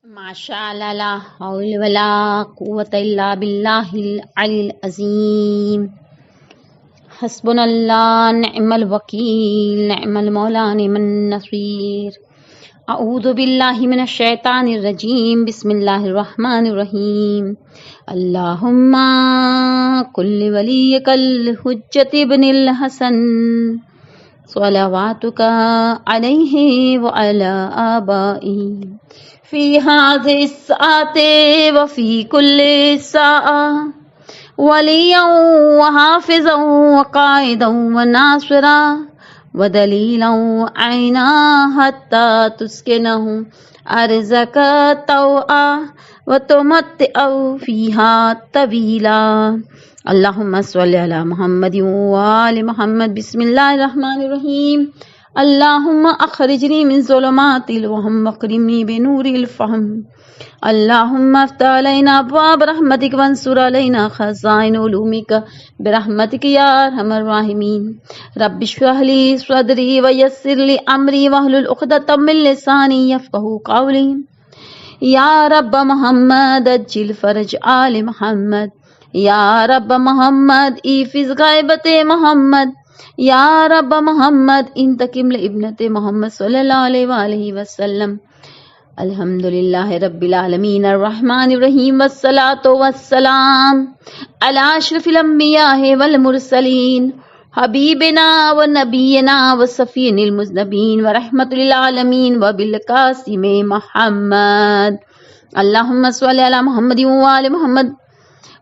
ماشاء اللہ لا حول ولا قوت الا باللہ العلی العظیم. حسبنا اللہ نعم الوکیل نعم المولا نعم النصیر. اعوذ باللہ من الشیطان الرجیم. بسم اللہ الرحمن الرحیم. اللہم کل ولیک الحجۃ ابن الحسن صلواتک علیہ وعلی آبائہ فی هذه الساعة وفي كل ساعة وليا وحافظا وقائدا وناصرا ودليلا وعينا حتى تسكنه أرزك طوعا وتمتعه فيها طويلا. اللهم صل على محمد وآل محمد. بسم الله الرحمن الرحيم. اللہم اخرجنی من ظلمات الوہم واکرمنی بنور الفہم. اللہم افتح علینا ابواب رحمتک وانصر علینا خزائن علومک برحمتک یا ارحم الراحمین. رب اشرح لی صدری ویسر لی امری واحلل عقدۃ من لسانی یفقہوا قولی. یا رب محمد اجل فرج آل محمد. یا رب محمد ایفز غیبت محمد. یا رب محمد انتقم لابنت محمد صلی اللہ علیہ وآلہ وسلم. الحمدللہ رب العالمین الرحمن الرحیم والصلاة والسلام علی اشرف الانبیاء والمرسلین حبیبنا و نبینا و صفین المذنبین و رحمت للعالمین و بالقاسم محمد. اللہم صلی علی محمد و آل محمد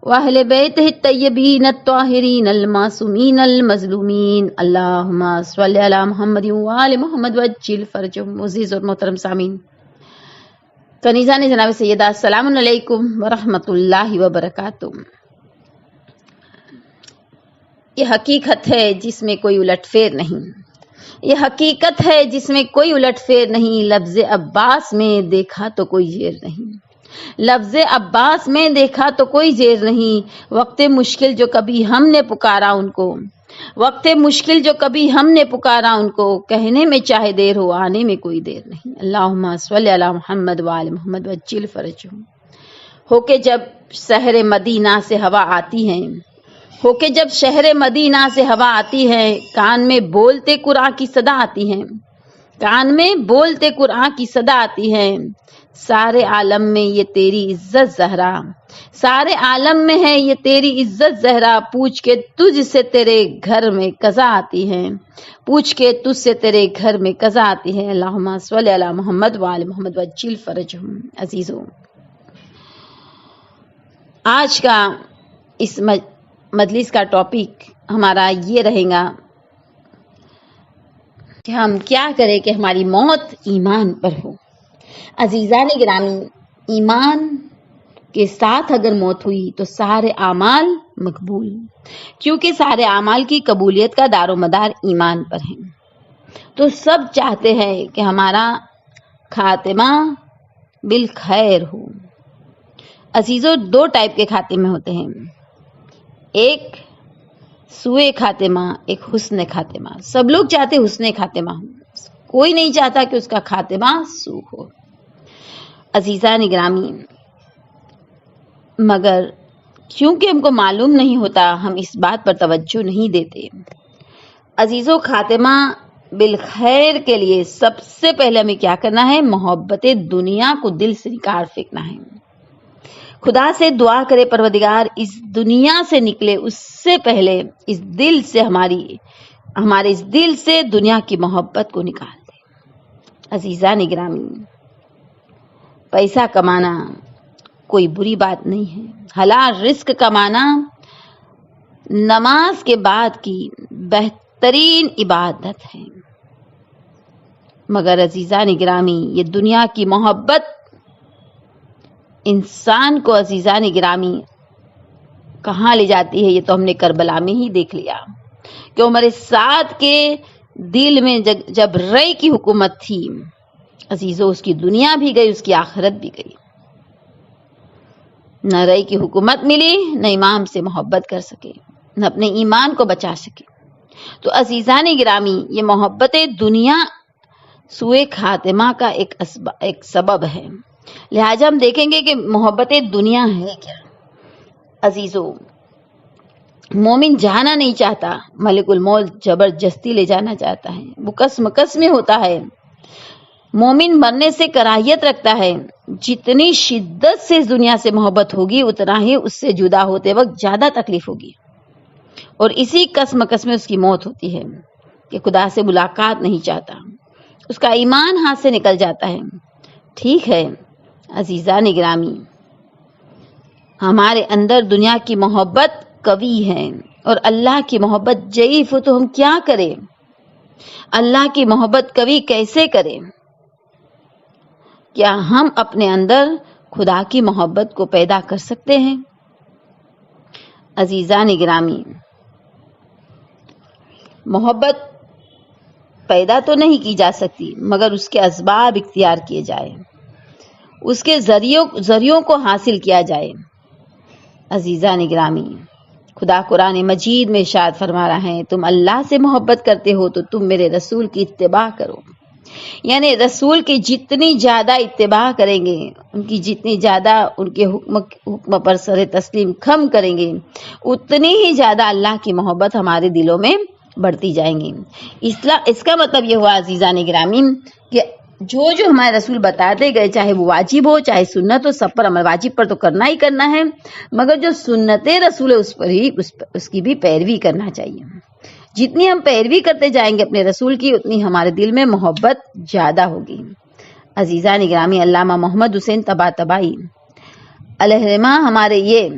وَأَهْلِ بَيْتِهِ الطَّيِّبِينَ الطَّاهِرِينَ الْمَعْصُومِينَ الْمَظْلُومِينَ. اللہم صلی علی محمد وآل محمد وعجل فرجهم. عزیز اور محترم سامعین، کنیزان جناب سیدہ، السلام علیکم ورحمۃ اللہ وبرکاتہ. یہ حقیقت ہے جس میں کوئی الٹ پھیر نہیں. یہ حقیقت ہے جس میں کوئی الٹ پھیر نہیں. لفظ عباس میں دیکھا تو کوئی زیر نہیں. لفظ عباس میں دیکھا تو کوئی زیر نہیں. وقت مشکل جو کبھی ہم نے پکارا ان کو، وقت مشکل جو کبھی ہم نے پکارا ان کو، کہنے میں چاہے دیر ہو آنے میں کوئی دیر نہیں. اللہم صلی علی محمد وآل محمد وعجل فرجهم. ہو کہ جب شہر مدینہ سے ہوا آتی ہے، ہو کہ جب شہر مدینہ سے ہوا آتی ہے، کان میں بولتے قرآن کی صدا آتی ہے، کان میں بولتے قرآن کی صدا آتی ہے. سارے عالم میں یہ تیری عزت زہرا، سارے عالم میں ہے یہ تیری عزت زہرا. پوچھ کے تجھ سے تیرے گھر میں قضا آتی ہے، پوچھ کے تجھ سے تیرے گھر میں قضا آتی ہے. اللہم صلی علی محمد وآل محمد وعجل فرجهم. عزیزو، آج کا اس مجلس کا ٹاپک ہمارا یہ رہے گا کہ ہم کیا کریں کہ ہماری موت ایمان پر ہو. عزیزان گرامی، ایمان کے ساتھ اگر موت ہوئی تو سارے اعمال مقبول، کیونکہ سارے اعمال کی قبولیت کا دار و مدار ایمان پر ہے. تو سب چاہتے ہیں کہ ہمارا خاتمہ بالخیر ہو. عزیزوں، دو ٹائپ کے خاتمے ہوتے ہیں، ایک سوئے خاتمہ، ایک حسن خاتمہ. سب لوگ چاہتے حسن خاتمہ ہو، کوئی نہیں چاہتا کہ اس کا خاتمہ سو ہو. عزیزان گرامی، مگر کیونکہ ہم کو معلوم نہیں ہوتا، ہم اس بات پر توجہ نہیں دیتے. عزیزوں، خاتمہ بالخیر کے لیے سب سے پہلے ہمیں کیا کرنا ہے؟ محبت دنیا کو دل سے نکال پھینکنا ہے. خدا سے دعا کرے پروردگار اس دنیا سے نکلے اس سے پہلے اس دل سے ہمارے اس دل سے دنیا کی محبت کو نکال دے. عزیزان گرامی، پیسہ کمانا کوئی بری بات نہیں ہے. حلال رزق کمانا نماز کے بعد کی بہترین عبادت ہے. مگر عزیزان گرامی، یہ دنیا کی محبت انسان کو عزیزان گرامی کہاں لے جاتی ہے؟ یہ تو ہم نے کربلا میں ہی دیکھ لیا کہ عمر سعد کے دل میں جب رے کی حکومت تھی، عزیزوں، اس کی دنیا بھی گئی، اس کی آخرت بھی گئی. نہ رے کی حکومت ملی، نہ امام سے محبت کر سکے، نہ اپنے ایمان کو بچا سکے. تو عزیزان گرامی، یہ محبت دنیا سوئے خاتمہ کا ایک سبب ہے. لہٰذا ہم دیکھیں گے کہ محبت دنیا ہے کیا عزیزوں. مومن جانا نہیں چاہتا، ملک الموت زبردستی لے جانا چاہتا ہے. وہ قسم ہوتا ہے. مومن مرنے سے کراہیت رکھتا ہے. جتنی شدت سے اس دنیا سے محبت ہوگی اتنا ہی اس سے جدا ہوتے وقت زیادہ تکلیف ہوگی، اور اسی قسم میں اس کی موت ہوتی ہے کہ خدا سے ملاقات نہیں چاہتا، اس کا ایمان ہاتھ سے نکل جاتا ہے. ٹھیک ہے عزیزان گرامی، ہمارے اندر دنیا کی محبت قوی ہے اور اللہ کی محبت ضعیف ہو تو ہم کیا کریں؟ اللہ کی محبت قوی کیسے کریں؟ کیا ہم اپنے اندر خدا کی محبت کو پیدا کر سکتے ہیں؟ عزیزان گرامی، محبت پیدا تو نہیں کی جا سکتی مگر اس کے اسباب اختیار کیے جائے، اس کے ذریعوں کو حاصل کیا جائے. عزیزان گرامی، خدا قرآن مجید میں ارشاد فرما رہا ہے تم اللہ سے محبت کرتے ہو تو تم میرے رسول کی اتباع کرو. یعنی رسول کی جتنی زیادہ اتباع کریں گے، ان کی جتنی زیادہ ان کے حکم پر سر تسلیم خم کریں گے، اتنی ہی زیادہ اللہ کی محبت ہمارے دلوں میں بڑھتی جائیں گی. اس کا مطلب یہ ہوا عزیزان گرامی کہ جو ہمارے رسول بتاتے گئے، چاہے وہ واجب ہو چاہے سنت ہو، سب پر عمل. واجب پر تو کرنا ہی کرنا ہے، مگر جو سنت رسول ہے اس پر ہی اس کی بھی پیروی کرنا چاہیے. جتنی ہم پیروی کرتے جائیں گے اپنے رسول کی، اتنی ہمارے دل میں محبت زیادہ ہوگی. عزیزان گرامی، علامہ محمد حسین طباطبائی علیہ رحمہ، ہمارے یہ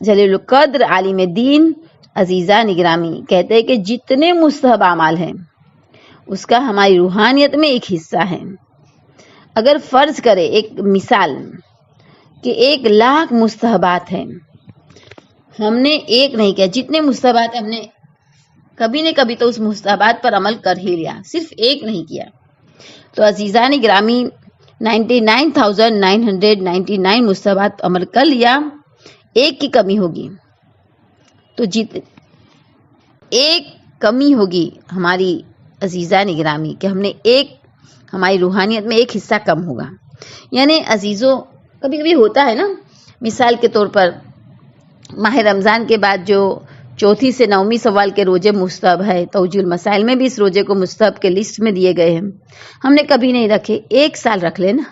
جلیل القدر عالم دین، عزیزان گرامی کہتے ہیں کہ جتنے مستحب اعمال ہیں اس کا ہماری روحانیت میں ایک حصہ ہے. اگر فرض کرے ایک مثال کہ 1,00,000 مستحبات ہیں، ہم نے ایک نہیں کیا، جتنے مستحبات ہم نے کبھی نہ کبھی تو اس مستحبات پر عمل کر ہی لیا، صرف ایک نہیں کیا. تو عزیزان گرامی 99,999 مستحبات عمل کر لیا، ایک کی کمی ہوگی تو ایک کمی ہوگی ہماری عزیزان گرامی کہ ہم نے ہماری روحانیت میں ایک حصہ کم ہوگا. یعنی عزیزوں، کبھی کبھی ہوتا ہے نا، مثال کے طور پر ماہ رمضان کے بعد جو 4 سے 9 سوال کے روزے مستحب ہے، توجیہ المسائل میں بھی اس روزے کو مستحب کے لسٹ میں دیے گئے ہیں، ہم نے کبھی نہیں رکھے. 1 سال رکھ لینا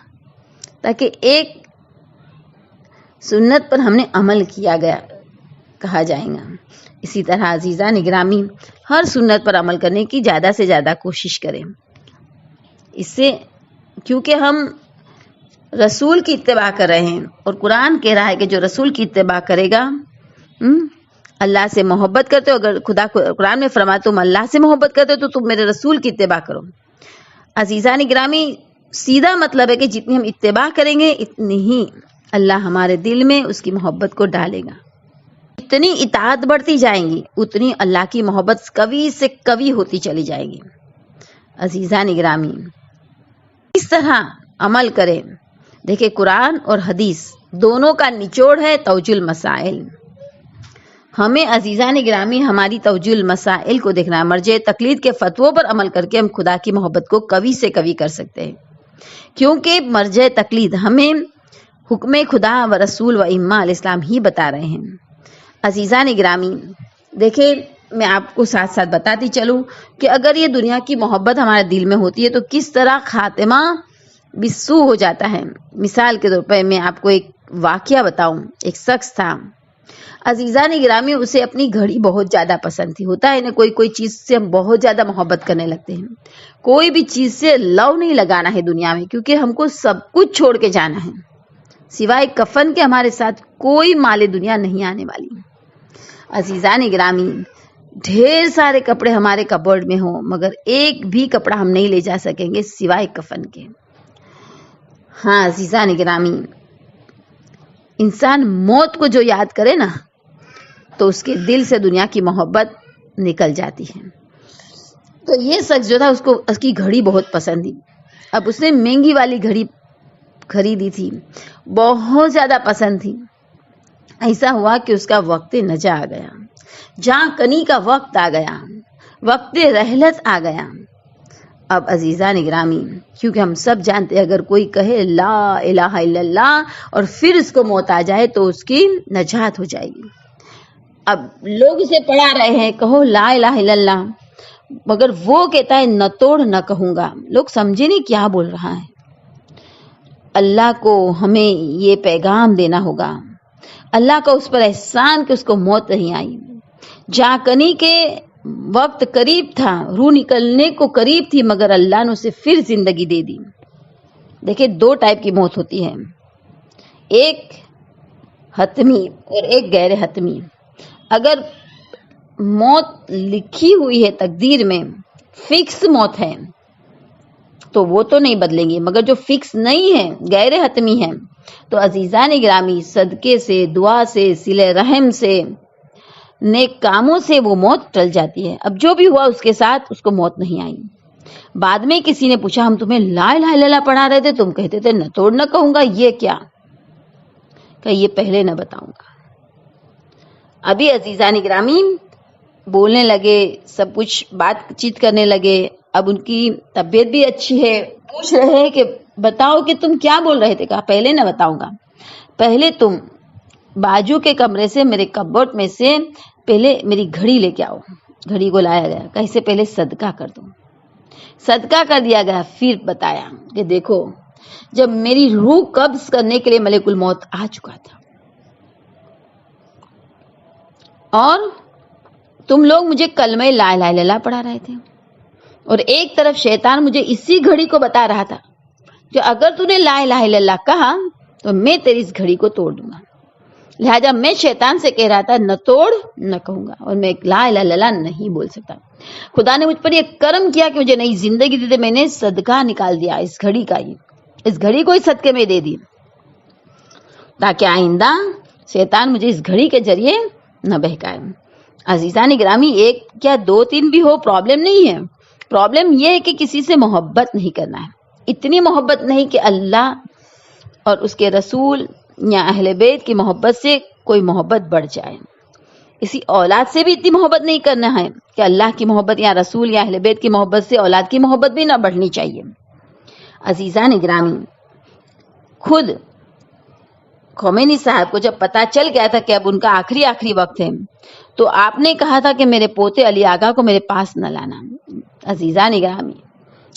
تاکہ ایک سنت پر ہم نے عمل کیا گیا کہا جائے گا. اسی طرح عزیزان گرامی ہر سنت پر عمل کرنے کی زیادہ سے زیادہ کوشش کریں. اس سے کیونکہ ہم رسول کی اتباع کر رہے ہیں اور قرآن کہہ رہا ہے کہ جو رسول کی اتباع کرے گا اللہ سے محبت کرتے ہو. اگر خدا قرآن میں فرمایا تم اللہ سے محبت کرتے ہو تو تم میرے رسول کی اتباع کرو. عزیزان گرامی سیدھا مطلب ہے کہ جتنی ہم اتباع کریں گے اتنی ہی اللہ ہمارے دل میں اس کی محبت کو ڈالے گا. جتنی اطاعت بڑھتی جائیں گی اتنی اللہ کی محبت قوی سے قوی ہوتی چلی جائے گی. عزیزان گرامی اس طرح عمل کریں. دیکھیں قرآن اور حدیث دونوں کا نچوڑ ہے توجیہ المسائل. ہمیں عزیزان گرامی ہماری توجیہ المسائل کو دیکھنا ہے. مرجع تقلید کے فتووں پر عمل کر کے ہم خدا کی محبت کو قوی سے قوی کر سکتے ہیں، کیونکہ مرجع تقلید ہمیں حکم خدا و رسول و ائمہ علیہ السلام ہی بتا رہے ہیں. عزیزان گرامی دیکھیں، میں آپ کو ساتھ ساتھ بتاتی چلوں کہ اگر یہ دنیا کی محبت ہمارے دل میں ہوتی ہے تو کس طرح خاتمہ بسو ہو جاتا ہے. مثال کے طور پر میں آپ کو ایک واقعہ بتاؤں. ایک شخص تھا عزیزان گرامی، اسے اپنی گھڑی بہت زیادہ پسند تھی. ہوتا ہے نا کوئی چیز سے ہم بہت زیادہ محبت کرنے لگتے ہیں. کوئی بھی چیز سے لو نہیں لگانا ہے دنیا میں، کیونکہ ہم کو سب کچھ چھوڑ کے جانا ہے. سوائے کفن کے ہمارے ساتھ کوئی مال دنیا نہیں آنے والی. عزیزان گرامی ڈھیر سارے کپڑے ہمارے کپبورڈ میں ہوں مگر ایک بھی کپڑا ہم نہیں لے جا سکیں گے سوائے کفن کے. ہاں عزیزان گرامی، انسان موت کو جو یاد کرے نا تو اس کے دل سے دنیا کی محبت نکل جاتی ہے. تو یہ شخص جو تھا اس کو اس کی گھڑی بہت پسند تھی. اب اس نے مہنگی والی گھڑی خریدی تھی، بہت زیادہ پسند تھی. ایسا ہوا کہ اس کا وقت نجا آ گیا، جہاں کنی کا وقت آ گیا، وقت رحلت آ گیا. اب عزیزان گرامی، کیونکہ ہم سب جانتے ہیں اگر کوئی کہے لا الہ الا اللہ اور پھر اس کو موت آ جائے تو اس کی نجات ہو جائے گی۔ اب لوگ اسے پڑھا رہے ہیں کہو لا الہ الا اللہ، مگر وہ کہتا ہے نہ توڑ نہ کہوں گا۔ لوگ سمجھے نہیں کیا بول رہا ہے۔ اللہ کو ہمیں یہ پیغام دینا ہوگا، اللہ کا اس پر احسان کہ اس کو موت نہیں آئی، جاکنی کے وقت قریب تھا، روح نکلنے کو قریب تھی، مگر اللہ نے اسے پھر زندگی دے دی۔ دیکھیں 2 ٹائپ کی موت ہوتی ہے، ایک حتمی اور ایک غیر حتمی۔ اگر موت لکھی ہوئی ہے تقدیر میں، فکس موت ہے، تو وہ تو نہیں بدلیں گے، مگر جو فکس نہیں ہے، غیر حتمی ہے، تو عزیزان گرامی صدقے سے، دعا سے، صلہ رحم سے، نیک کاموں سے وہ موت ٹل جاتی ہے۔ اب جو بھی ہوا اس کے ساتھ اس کو موت نہیں آئی۔ بعد میں کسی نے پوچھا ہم تمہیں لا الہ الا اللہ پڑھا رہے تھے، تم کہتے تھے نہ توڑ نہ کہوں گا، یہ کیا؟ کہ یہ پہلے نہ بتاؤں گا۔ ابھی عزیزان گرامی بولنے لگے، سب کچھ بات چیت کرنے لگے، اب ان کی طبیعت بھی اچھی ہے، پوچھ رہے ہیں کہ بتاؤ کہ تم کیا بول رہے تھے؟ کہا پہلے نہ بتاؤں گا، پہلے تم باجو کے کمرے سے میرے کبوٹ میں سے پہلے میری گھڑی لے کے آؤ۔ گھڑی کو لایا گیا، کہ اسے پہلے صدقہ کر دو۔ صدقہ کر دیا گیا، پھر بتایا کہ دیکھو جب میری روح قبض کرنے کے لیے ملک الموت آ چکا تھا اور تم لوگ مجھے کلمہ لا الہ الا اللہ پڑھا رہے تھے، اور ایک طرف شیطان مجھے اسی گھڑی کو بتا رہا تھا کہ اگر تو نے لا الہ الا اللہ کہا تو میں تیری اس گھڑی کو توڑ دوں گا، لہٰذا میں شیطان سے کہہ رہا تھا نہ توڑ نہ کہوں گا، اور میں لا الہ الا اللہ نہیں بول سکتا۔ خدا نے مجھ پر یہ کرم کیا کہ مجھے نئی زندگی دی، میں نے صدقہ نکال دیا اس گھڑی کا، اس گھڑی کو ہی صدقے میں دے دی، تاکہ آئندہ شیطان مجھے اس گھڑی کے ذریعے نہ بہکائے۔ عزیزان گرامی 1 کیا 2 3 بھی ہو پرابلم نہیں ہے، پرابلم یہ ہے کہ کسی سے محبت نہیں کرنا ہے، اتنی محبت نہیں کہ اللہ اور اس کے رسول یا اہل بیت کی محبت سے کوئی محبت بڑھ جائے، اسی اولاد سے بھی اتنی محبت نہیں کرنا ہے کہ اللہ کی محبت یا رسول یا اہل بیت کی محبت سے اولاد کی محبت بھی نہ بڑھنی چاہیے۔ عزیزان گرامی خود خمینی صاحب کو جب پتا چل گیا تھا کہ اب ان کا آخری وقت ہے، تو آپ نے کہا تھا کہ میرے پوتے علی آغا کو میرے پاس نہ لانا۔ عزیزان گرامی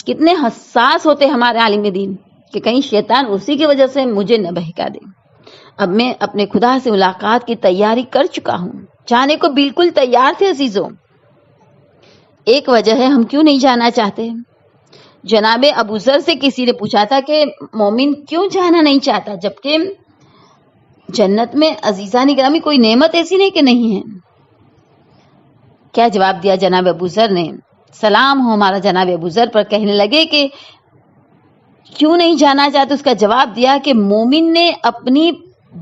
کتنے حساس ہوتے ہمارے عالم دین کہ کہیں شیطان اسی کی وجہ سے مجھے نہ بہکا دے۔ اب میں اپنے خدا سے ملاقات کی تیاری کر چکا ہوں، جانے کو بالکل تیار تھے عزیزوں۔ ایک وجہ ہے ہم کیوں نہیں جانا چاہتے۔ جناب ابو ذر سے کسی نے پوچھا تھا کہ مومن کیوں جانا نہیں چاہتا، جبکہ جنت میں عزیزان گرامی کوئی نعمت ایسی نہیں کہ نہیں ہے۔ کیا جواب دیا جناب ابو ذر نے؟ سلام ہو ہمارا جناب ابو ذر پر، کہنے لگے کہ کیوں نہیں جانا چاہتے؟ اس کا جواب دیا کہ مومن نے اپنی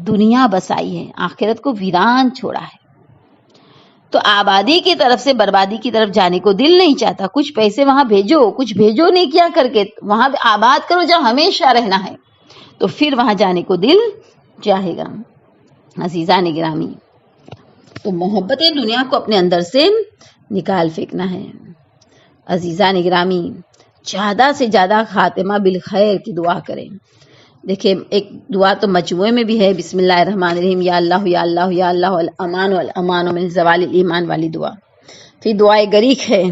دنیا بسائی ہے، آخرت کو ویران چھوڑا ہے، تو آبادی کی طرف سے بربادی کی طرف جانے کو دل نہیں چاہتا۔ کچھ پیسے وہاں بھیجو، کچھ بھیجو نہیں کیا کر کے وہاں آباد کرو جہاں ہمیشہ رہنا ہے، تو پھر وہاں جانے کو دل چاہے گا۔ عزیزان گرامی تو محبت دنیا کو اپنے اندر سے نکال پھینکنا ہے۔ عزیزان گرامی زیادہ سے زیادہ خاتمہ بالخیر کی دعا کریں۔ دیکھیں ایک دعا تو مجموعے میں بھی ہے، بسم اللہ الرحمن الرحیم، یا اللہ یا اللہ یا اللہ الامان والامان من زوال الایمان والی دعا۔ پھر دعائے گریخ ہے،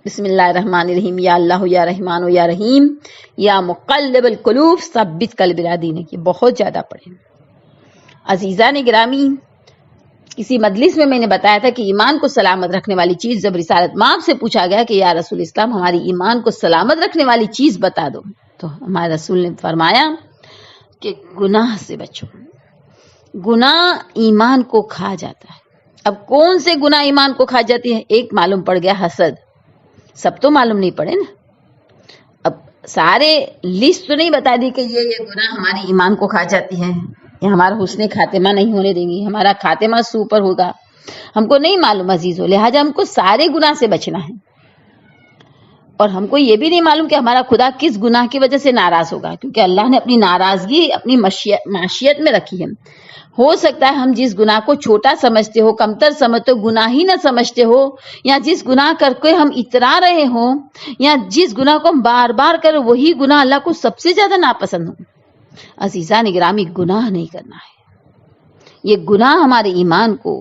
بسم اللہ الرحمن الرحیم، یا اللہ یا رحمان یا رحیم یا مقلب القلوب ثبت قلبی علی دینک، یہ بہت زیادہ پڑھیں۔ عزیزان گرامی کسی مجلس میں نے بتایا تھا کہ ایمان کو سلامت رکھنے والی چیز، جب رسالت مآب سے پوچھا گیا کہ یا رسول اسلام ہماری ایمان کو سلامت رکھنے والی چیز بتا دو، تو ہمارے رسول نے فرمایا کہ گناہ سے بچو، گناہ ایمان کو کھا جاتا ہے۔ اب کون سے گناہ ایمان کو کھا جاتی ہے؟ ایک معلوم پڑ گیا حسد، سب تو معلوم نہیں پڑے نا، اب سارے لسٹ تو نہیں بتا دی کہ یہ گناہ ہماری ایمان کو کھا جاتی ہے، یہ ہمارا حسن خاتمہ نہیں ہونے دیں گی، ہمارا خاتمہ سوپر ہوگا، ہم کو نہیں معلوم عزیزو، لہٰذا ہم کو سارے گناہ سے بچنا ہے۔ اور ہم کو یہ بھی نہیں معلوم کہ ہمارا خدا کس گناہ کی وجہ سے ناراض ہوگا، کیونکہ اللہ نے اپنی ناراضگی اپنی معیشت میں رکھی ہے۔ ہو سکتا ہے ہم جس گناہ کو چھوٹا سمجھتے ہو، کمتر سمجھتے ہو، گناہ ہی نہ سمجھتے ہو، یا جس گناہ کر کے ہم اترا رہے ہوں، یا جس گناہ کو ہم بار بار کریں وہی گناہ اللہ کو سب سے زیادہ ناپسند ہو۔ عزیزان گرامی، گناہ نہیں کرنا ہے۔ یہ گناہ ہمارے ایمان کو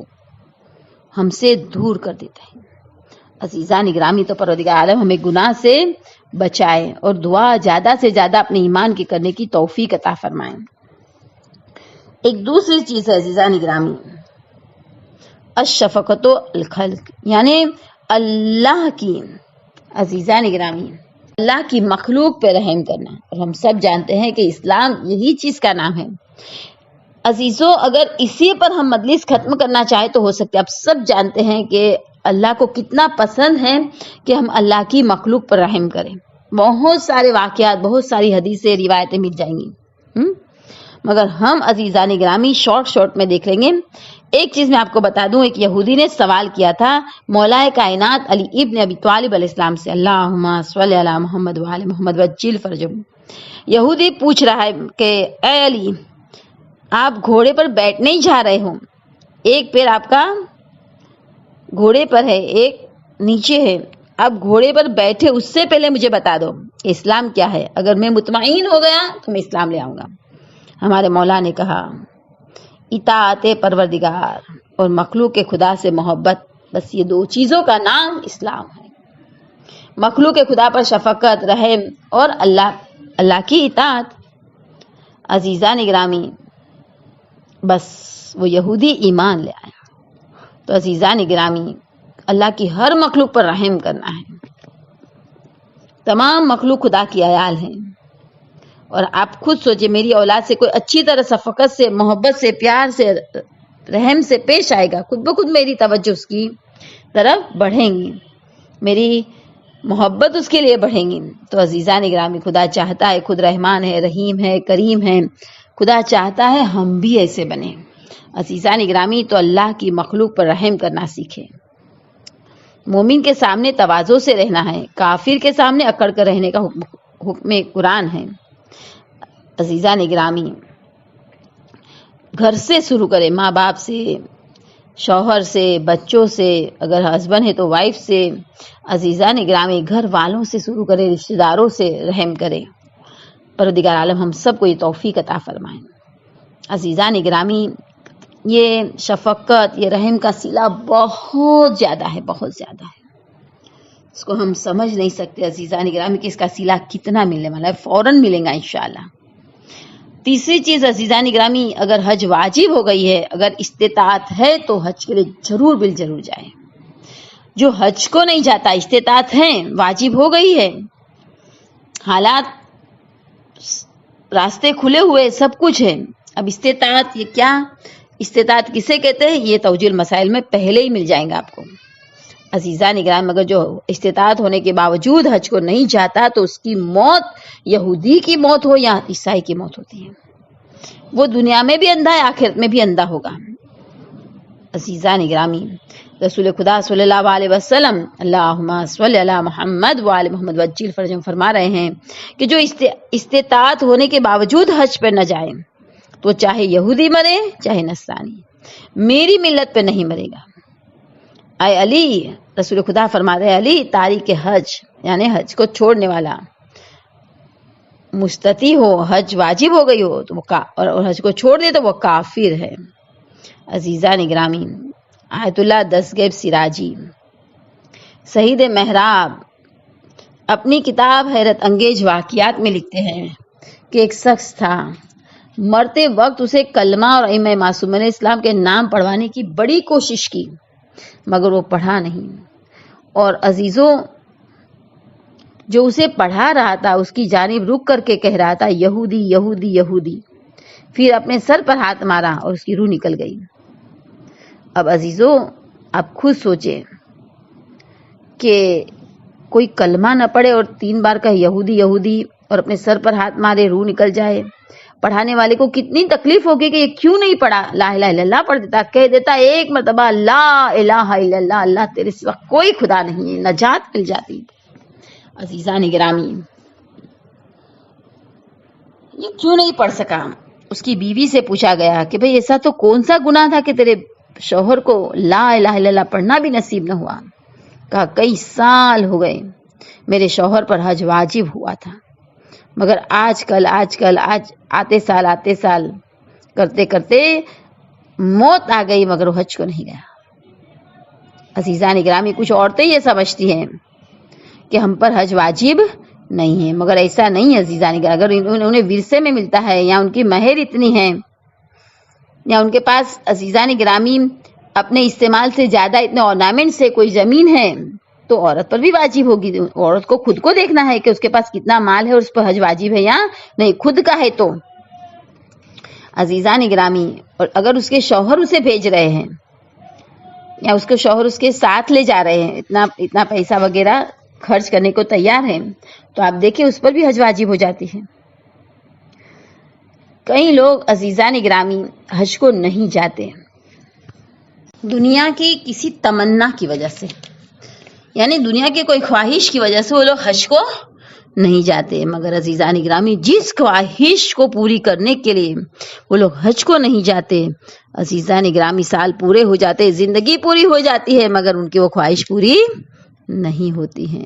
ہم سے دور کر دیتا ہے۔ عزیزان گرامی، تو پروردگار عالم ہمیں گناہ سے بچائے اور دعا زیادہ سے زیادہ اپنے ایمان کی کرنے کی توفیق عطا فرمائیں۔ ایک دوسری چیز ہے عزیزان گرامی، الشفقت الخلق، یعنی اللہ کی، عزیزان گرامی، اللہ کی مخلوق پہ رحم کرنا۔ اور ہم سب جانتے ہیں کہ اسلام یہی چیز کا نام ہے۔ عزیزوں، اگر اسی پر ہم مجلس ختم کرنا چاہیں تو ہو سکتا ہے۔ آپ سب جانتے ہیں کہ اللہ کو کتنا پسند ہے کہ ہم اللہ کی مخلوق پر رحم کریں۔ بہت سارے واقعات، بہت ساری حدیثیں، روایتیں مل جائیں گی، مگر ہم عزیزان گرامی شارٹ میں دیکھ لیں گے۔ ایک چیز میں آپ کو بتا دوں، ایک یہودی نے سوال کیا تھا مولا کائنات علی ابن ابی طالب علیہ السلام سے، اللہم صلی علی محمد وعلی محمد وجل فرجہم۔ یہودی پوچھ رہا ہے کہ اے علی، آپ گھوڑے پر بیٹھنے ہی جا رہے ہو، ایک پیر آپ کا گھوڑے پر ہے، ایک نیچے ہے، آپ گھوڑے پر بیٹھے اس سے پہلے مجھے بتا دو کہ اسلام کیا ہے، اگر میں مطمئن ہو گیا تو میں اسلام لے آؤں گا۔ ہمارے مولا نے کہا اطاعت پروردگار اور مخلوق کے خدا سے محبت، بس یہ دو چیزوں کا نام اسلام ہے۔ مخلوق کے خدا پر شفقت، رحم اور اللہ کی اطاعت۔ عزیزان گرامی، بس وہ یہودی ایمان لے آیا۔ تو عزیزان گرامی، اللہ کی ہر مخلوق پر رحم کرنا ہے۔ تمام مخلوق خدا کی عیال ہیں، اور آپ خود سوچیں میری اولاد سے کوئی اچھی طرح شفقت سے، محبت سے، پیار سے، رحم سے پیش آئے گا، خود بخود میری توجہ اس کی طرف بڑھیں گی، میری محبت اس کے لیے بڑھیں گی۔ تو عزیزان گرامی، خدا چاہتا ہے، خود رحمان ہے، رحیم ہے، کریم ہے، خدا چاہتا ہے ہم بھی ایسے بنیں۔ عزیزان گرامی، تو اللہ کی مخلوق پر رحم کرنا سیکھیں۔ مومن کے سامنے تواضع سے رہنا ہے، کافر کے سامنے اکڑ کر رہنے کا حکم قرآن ہے۔ عزیزان گرامی، گھر سے شروع کرے، ماں باپ سے، شوہر سے، بچوں سے، اگر ہسبینڈ ہے تو وائف سے۔ عزیزان گرامی، گھر والوں سے شروع کرے، رشتہ داروں سے رحم کرے۔ پروردگار عالم ہم سب کو یہ توفیق عطا فرمائیں۔ عزیزان گرامی، یہ شفقت، یہ رحم کا صلہ بہت زیادہ ہے، بہت زیادہ ہے، اس کو ہم سمجھ نہیں سکتے عزیزان گرامی کہ اس کا صلہ کتنا ملنے والا ہے، فوراً ملے گا انشاءاللہ۔ تیسری چیز عزیزان گرامی، اگر حج واجب ہو گئی ہے، اگر استطاعت ہے تو حج کے لیے ضرور بالضرور جائے۔ جو حج کو نہیں جاتا، استطاعت ہے، واجب ہو گئی ہے، حالات راستے کھلے ہوئے، سب کچھ ہے، اب استطاعت، یہ کیا استطاعت کسے کہتے ہیں، یہ توجیہ المسائل میں پہلے ہی مل جائیں گا آپ کو۔ عزیزان گرامی، مگر جو استطاعت ہونے کے باوجود حج کو نہیں جاتا تو اس کی موت یہودی کی موت ہو یا عیسائی کی موت ہوتی ہے، وہ دنیا میں بھی اندھا ہے، آخرت میں بھی اندھا ہوگا۔ عزیزان گرامی، رسول خدا صلی اللہ علیہ وسلم، اللہم صلی علی محمد وعلی محمد وجل فرجہم، فرما رہے ہیں کہ جو استطاعت ہونے کے باوجود حج پہ نہ جائے تو چاہے یہودی مرے چاہے نصرانی، میری ملت پہ نہیں مرے گا۔ اے علی، رسول خدا فرما رہے علی، تاریک حج یعنی حج کو چھوڑنے والا، مستطیع ہو، حج واجب ہو گئی ہو تو وہ اور حج کو چھوڑ دے تو وہ کافر ہے۔ عزیزان گرامی، آیت اللہ دستگیب سراجی، شہید محراب، اپنی کتاب حیرت انگیز واقعات میں لکھتے ہیں کہ ایک شخص تھا، مرتے وقت اسے کلمہ اور ائمہ معصومین اسلام کے نام پڑھوانے کی بڑی کوشش کی، مگر وہ پڑھا نہیں۔ اور عزیزوں، جو اسے پڑھا رہا تھا اس کی جانب رک کر کے کہہ رہا تھا یہودی یہودی یہودی، پھر اپنے سر پر ہاتھ مارا اور اس کی روح نکل گئی۔ اب عزیزوں، آپ خود سوچیں کہ کوئی کلمہ نہ پڑھے اور 3 بار کہے یہودی یہودی اور اپنے سر پر ہاتھ مارے، روح نکل جائے، پڑھانے والے کو کتنی تکلیف ہوگی کہ یہ کیوں نہیں پڑھا، لا الہ الا اللہ پڑھ دیتا، کہہ دیتا ایک مرتبہ لا الہ الا اللہ، اللہ تیرے سوا کوئی خدا نہیں ہے، نجات مل جاتی۔ عزیزان گرامی، یہ کیوں نہیں پڑھ سکا؟ اس کی بیوی سے پوچھا گیا کہ بھئی ایسا تو کون سا گناہ تھا کہ تیرے شوہر کو لا الہ الا اللہ پڑھنا بھی نصیب نہ ہوا؟ کہا کئی سال ہو گئے میرے شوہر پر حج واجب ہوا تھا، مگر آج آتے سال کرتے کرتے موت آ گئی، مگر وہ حج کو نہیں گیا۔ عزیزان گرامی، کچھ عورتیں یہ سمجھتی ہیں کہ ہم پر حج واجب نہیں ہے، مگر ایسا نہیں ہے عزیزان گرامی۔ اگر انہیں ورثے میں ملتا ہے یا ان کی مہر اتنی ہے یا ان کے پاس عزیزان گرامی اپنے استعمال سے زیادہ اتنے ornament سے کوئی زمین ہے تو عورت پر بھی واجب ہوگی۔ عورت کو خود کو دیکھنا ہے کہ اس کے پاس کتنا مال ہے اور اس پر حج واجب ہے یا نہیں، خود کا ہے تو عزیزان گرامی۔ اور اگر اس کے شوہر اسے بھیج رہے ہیں یا اس کے شوہر اس کے ساتھ لے جا رہے ہیں، اتنا پیسہ وغیرہ خرچ کرنے کو تیار ہے، تو آپ دیکھیں اس پر بھی حج واجب ہو جاتی ہے۔ کئی لوگ عزیزان گرامی حج کو نہیں جاتے دنیا کی کسی تمنا کی وجہ سے، یعنی دنیا کی کوئی خواہش کی وجہ سے وہ لوگ حج کو نہیں جاتے، مگر عزیزان گرامی جس خواہش کو پوری کرنے کے لیے وہ لوگ حج کو نہیں جاتے، عزیزان گرامی سال پورے ہو جاتے، زندگی پوری ہو جاتی ہے، مگر ان کی وہ خواہش پوری نہیں ہوتی ہے۔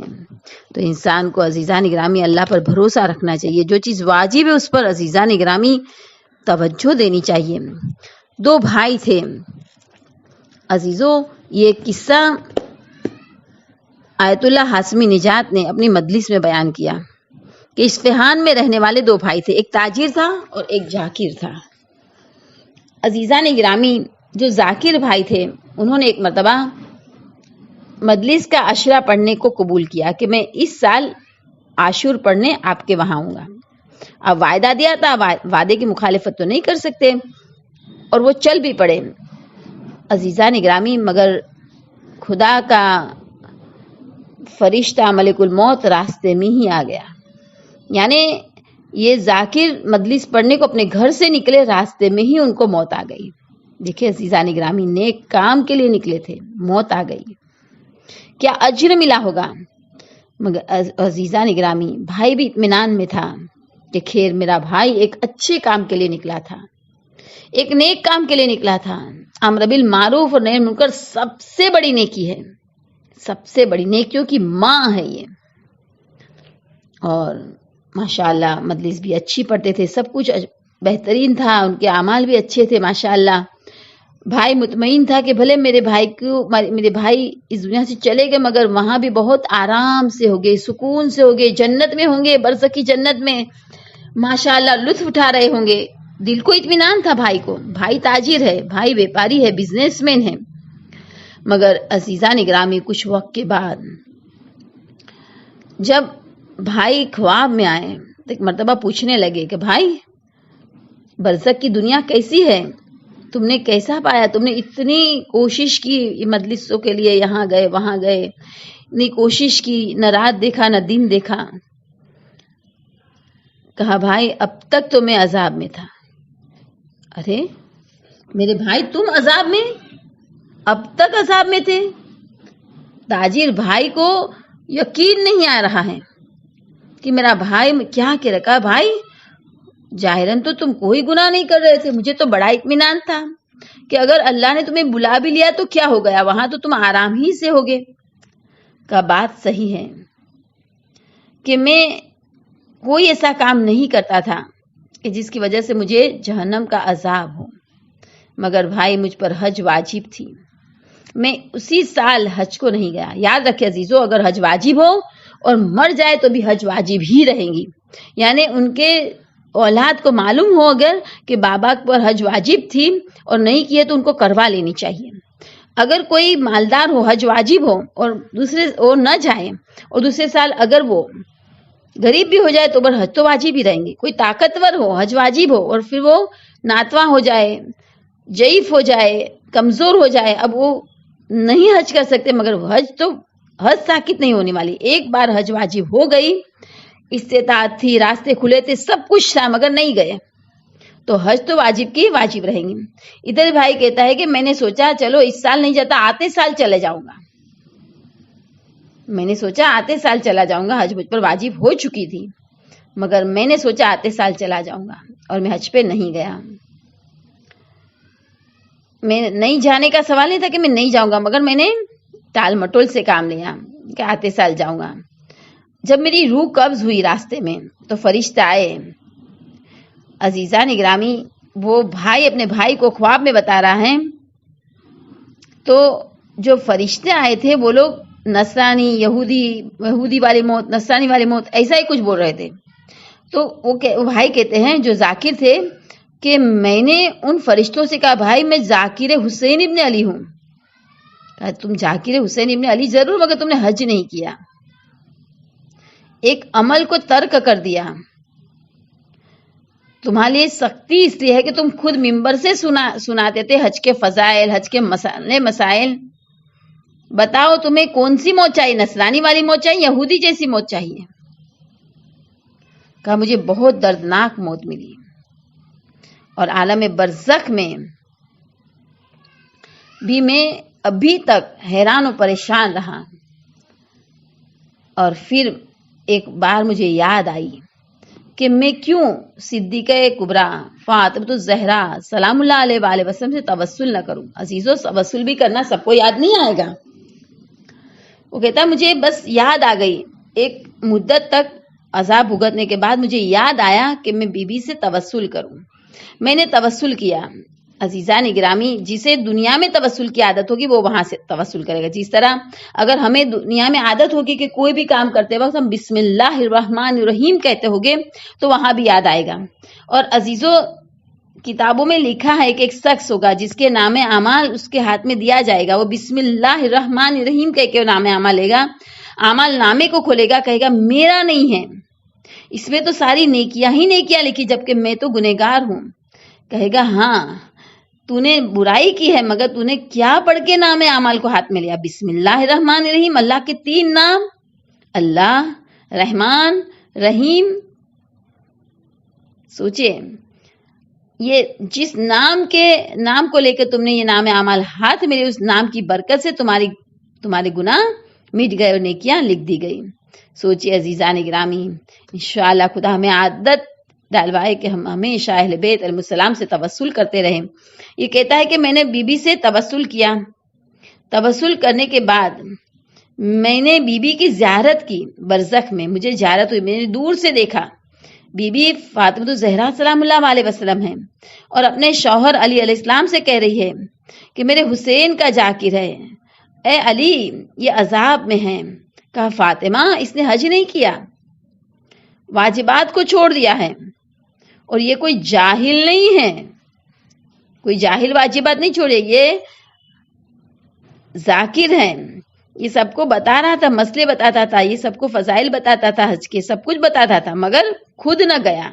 تو انسان کو عزیزان گرامی اللہ پر بھروسہ رکھنا چاہیے، جو چیز واجب ہے اس پر عزیزان گرامی توجہ دینی چاہیے۔ دو بھائی تھے عزیزوں، یہ قصہ آیت اللہ ہاشمی نژاد نے اپنی مجلس میں بیان کیا کہ اصفہان میں رہنے والے دو بھائی تھے، ایک تاجر تھا اور ایک ذاکر تھا۔ عزیزان گرامی، جو ذاکر بھائی تھے انہوں نے ایک مرتبہ مجلس کا عشرہ پڑھنے کو قبول کیا کہ میں اس سال عاشور پڑھنے آپ کے وہاں آؤں گا۔ اب وعدہ دیا تھا، وعدے کی مخالفت تو نہیں کر سکتے، اور وہ چل بھی پڑے عزیزان گرامی، مگر خدا کا فرشتہ ملک الموت راستے میں ہی آ گیا۔ یعنی یہ ذاکر مجلس پڑھنے کو اپنے گھر سے نکلے، راستے میں ہی ان کو موت آ گئی۔ دیکھیں عزیزان گرامی، نیک کام کے لیے نکلے تھے، موت آ گئی، کیا اجر ملا ہوگا؟ مگر عزیزان گرامی بھائی بھی اطمینان میں تھا کہ خیر میرا بھائی ایک اچھے کام کے لیے نکلا تھا، ایک نیک کام کے لیے نکلا تھا۔ امر بالمعروف اور نہی عن المنکر سب سے بڑی نیکی ہے، سب سے بڑی نیکیوں کی ماں ہے یہ۔ اور ماشاءاللہ مجلس بھی اچھی پڑھتے تھے، سب کچھ بہترین تھا، ان کے اعمال بھی اچھے تھے ماشاءاللہ۔ بھائی مطمئن تھا کہ بھلے میرے بھائی اس دنیا سے چلے گئے، مگر وہاں بھی بہت آرام سے ہوگے، سکون سے ہوگے، جنت میں ہوں گے، برزخی جنت میں ماشاءاللہ لطف اٹھا رہے ہوں گے۔ دل کو اطمینان تھا بھائی کو، بھائی تاجر ہے، بھائی بیپاری ہے، بزنس مین ہے۔ مگر عزیزان گرامی کچھ وقت کے بعد جب بھائی خواب میں آئے تو ایک مرتبہ پوچھنے لگے کہ بھائی برزخ کی دنیا کیسی ہے؟ تم نے کیسا پایا؟ تم نے اتنی کوشش کی مجلسوں کے لیے، یہاں گئے وہاں گئے، اتنی کوشش کی، نہ رات دیکھا نہ دن دیکھا۔ کہا بھائی اب تک تو میں عذاب میں تھا۔ ارے میرے بھائی تم عذاب میں؟ اب تک عذاب میں تھے؟ تاجر بھائی کو یقین نہیں آ رہا ہے کہ میرا بھائی کیا کہہ رکھا۔ بھائی ظاہراً تو تم کوئی گناہ نہیں کر رہے تھے، مجھے تو بڑا اطمینان تھا کہ اگر اللہ نے تمہیں بلا بھی لیا تو کیا ہو گیا، وہاں تو تم آرام ہی سے ہوگے۔ کا بات صحیح ہے کہ میں کوئی ایسا کام نہیں کرتا تھا کہ جس کی وجہ سے مجھے جہنم کا عذاب ہو، مگر بھائی مجھ پر حج واجب تھی، میں اسی سال حج کو نہیں گیا۔ یاد رکھے عزیزو، اگر حج واجب ہو اور مر جائے تو بھی حج واجب ہی رہیں گی۔ یعنی ان کے اولاد کو معلوم ہو اگر کہ بابا پر حج واجب تھی اور نہیں کیے تو ان کو کروا لینی چاہیے۔ اگر کوئی مالدار ہو، حج واجب ہو اور نہ جائے، اور دوسرے سال اگر وہ غریب بھی ہو جائے تو حج تو واجب ہی رہیں گے۔ کوئی طاقتور ہو، حج واجب ہو، اور پھر وہ ناتواں ہو جائے، ضعیف ہو جائے، کمزور ہو جائے، اب وہ نہیں حج کر سکتے، مگر حج ساکت نہیں ہونے والی۔ ایک بار حج واجب ہو گئی، استطاعت تھی، راستے کھلے تھے، سب کچھ تھا، مگر نہیں گئے تو حج تو واجب کی واجب رہیں گی۔ ادھر بھائی کہتا ہے کہ میں نے سوچا چلو اس سال نہیں جاتا، آتے سال چلے جاؤں گا، میں نے سوچا آتے سال چلا جاؤں گا، حج مجھ پر واجب ہو چکی تھی، مگر میں نے سوچا آتے سال چلا جاؤں گا اور میں حج پہ نہیں گیا. میں نہیں جانے کا سوال نہیں تھا کہ میں نہیں جاؤں گا، مگر میں نے ٹال مٹول سے کام لیا کہ آتے سال جاؤں گا. جب میری روح قبض ہوئی راستے میں تو فرشتے آئے. عزیزان گرامی، وہ بھائی اپنے بھائی کو خواب میں بتا رہا ہے، تو جو فرشتے آئے تھے وہ لوگ نصرانی، یہودی والی موت، نصرانی والی موت، ایسا ہی کچھ بول رہے تھے. تو وہ بھائی کہتے ہیں جو ذاکر تھے کہ میں نے ان فرشتوں سے کہا بھائی میں ذاکر حسین ابن علی ہوں. کہا تم ذاکر حسین ابن علی ضرور، مگر تم نے حج نہیں کیا، ایک عمل کو ترک کر دیا. تمہارے لیے سختی اس لیے ہے کہ تم خود ممبر سے سناتے تھے حج کے فضائل، حج کے مسائل. بتاؤ تمہیں کون سی موت چاہیے، نصرانی والی موت چاہیے، یہودی جیسی موت چاہیے؟ کہا مجھے بہت دردناک موت ملی اور عالم برزخ میں بھی میں ابھی تک حیران و پریشان رہا. اور پھر ایک بار مجھے یاد آئی کہ میں کیوں صدیقہ کبریٰ فاطمہ الزہرا سلام اللہ علیہ وآلہ وسلم سے توسل نہ کروں. عزیزو، توسل بھی کرنا سب کو یاد نہیں آئے گا. وہ کہتا مجھے بس یاد آ گئی، ایک مدت تک عذاب بھگتنے کے بعد مجھے یاد آیا کہ میں بی بی سے توسل کروں. میں نے توسل کیا. عزیزان گرامی، جسے دنیا میں توسل کی عادت ہوگی وہ وہاں سے توسل کرے گا. جس طرح اگر ہمیں دنیا میں عادت ہوگی کہ کوئی بھی کام کرتے وقت ہم بسم اللہ الرحمن الرحیم کہتے ہوگے تو وہاں بھی یاد آئے گا. اور عزیزو، کتابوں میں لکھا ہے کہ ایک شخص ہوگا جس کے نام اعمال اس کے ہاتھ میں دیا جائے گا، وہ بسم اللہ الرحمن الرحیم کہہ کے نام اعمال لے گا، اعمال نامے کو کھولے گا، کہے گا میرا نہیں ہے، اس میں تو ساری نیکیاں ہی نیکیاں لکھی جبکہ میں تو گنہگار ہوں. کہے گا ہاں تو نے برائی کی ہے، مگر تو نے کیا پڑھ کے نام اعمال کو ہاتھ میں لیا؟ بسم اللہ الرحمن الرحیم، اللہ کے 3 نام، اللہ، رحمان، رحیم. سوچئے یہ جس نام کو لے کے تم نے یہ نام اعمال ہاتھ میں لے، اس نام کی برکت سے تمہارے گناہ مٹ گئے اور نیکیاں لکھ دی گئی. سوچئے عزیزان گرامی، انشاءاللہ خدا ہمیں عادت ڈالوائے کہ ہم ہمیشہ اہل بیت علیہ السلام سے توسل کرتے رہیں. یہ کہتا ہے کہ میں نے بی بی سے توسل کیا. توسل کرنے کے بعد میں نے بی بی کی زیارت کی. برزخ میں مجھے زیارت ہوئی، میں نے دور سے دیکھا بی بی فاطمہ الزہرا سلام اللہ علیہ وسلم ہے اور اپنے شوہر علی علیہ السلام سے کہہ رہی ہے کہ میرے حسین کا ذاکر ہے، اے علی یہ عذاب میں ہے. کہا فاطمہ اس نے حج نہیں کیا، واجبات کو چھوڑ دیا ہے، اور یہ کوئی جاہل نہیں ہے، کوئی جاہل واجبات نہیں چھوڑے، یہ ذاکر ہے. یہ سب کو بتا رہا تھا، مسئلے بتاتا تھا، یہ سب کو فضائل بتاتا تھا، حج کے سب کچھ بتاتا تھا، مگر خود نہ گیا.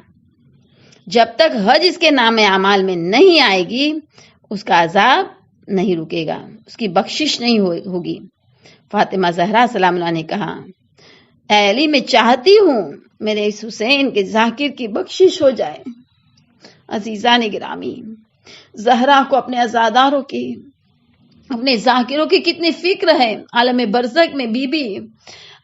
جب تک حج اس کے نام اعمال میں نہیں آئے گی اس کا عذاب نہیں رکے گا، اس کی بخشش نہیں ہوگی. فاطمہ زہرا سلام اللہ نے کہا اے علی میں چاہتی ہوں میرے اس حسین کے ذاکر کی بخشش ہو جائے. عزیزان گرامی، زہرا کو اپنے عزاداروں کی، اپنے ذاکروں کی کتنی فکر ہے. عالم برزخ میں بی بی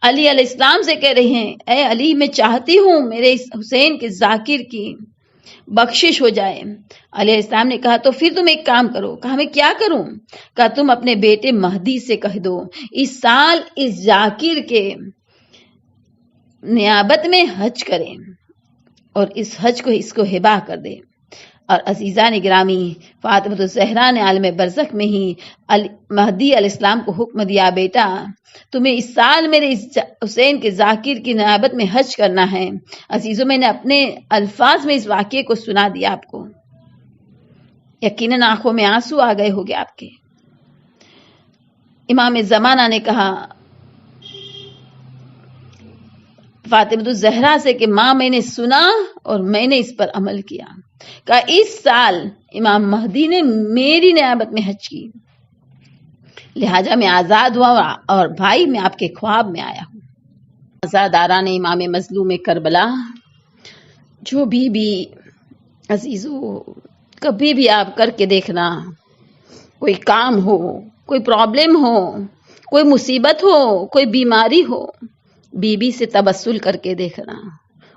علی علیہ السلام سے کہہ رہے ہیں اے علی میں چاہتی ہوں میرے اس حسین کے ذاکر کی بخشش ہو جائے. علیہ السلام نے کہا تو پھر تم ایک کام کرو. کہا میں کیا کروں؟ کہا تم اپنے بیٹے مہدی سے کہہ دو اس سال اس ذاکر کے نیابت میں حج کریں اور اس حج کو اس کو ہبا کر دے. اور عزیزان گرامی، فاطمہ الزہرا نے عالم برزخ میں ہی مہدی علیہ السلام کو حکم دیا بیٹا تمہیں اس سال میرے اس حسین کے ذاکر کی نیابت میں حج کرنا ہے. عزیزوں، میں نے اپنے الفاظ میں اس واقعے کو سنا دیا آپ کو، یقیناً آنکھوں میں آنسو آ گئے ہوگے آپ کے. امام زمانہ نے کہا فاطمہ الزہرا سے کہ ماں میں نے سنا اور میں نے اس پر عمل کیا. کہا اس سال امام مہدی نے میری نیابت میں حج کی، لہٰذا میں آزاد ہوا اور بھائی میں آپ کے خواب میں آیا ہوں. آزاداران امام مظلوم کربلا، جو بھی عزیزو کبھی بھی آپ کر کے دیکھنا، کوئی کام ہو، کوئی پرابلم ہو، کوئی مصیبت ہو، کوئی بیماری ہو، بیوی سے تبسل کر کے دیکھنا،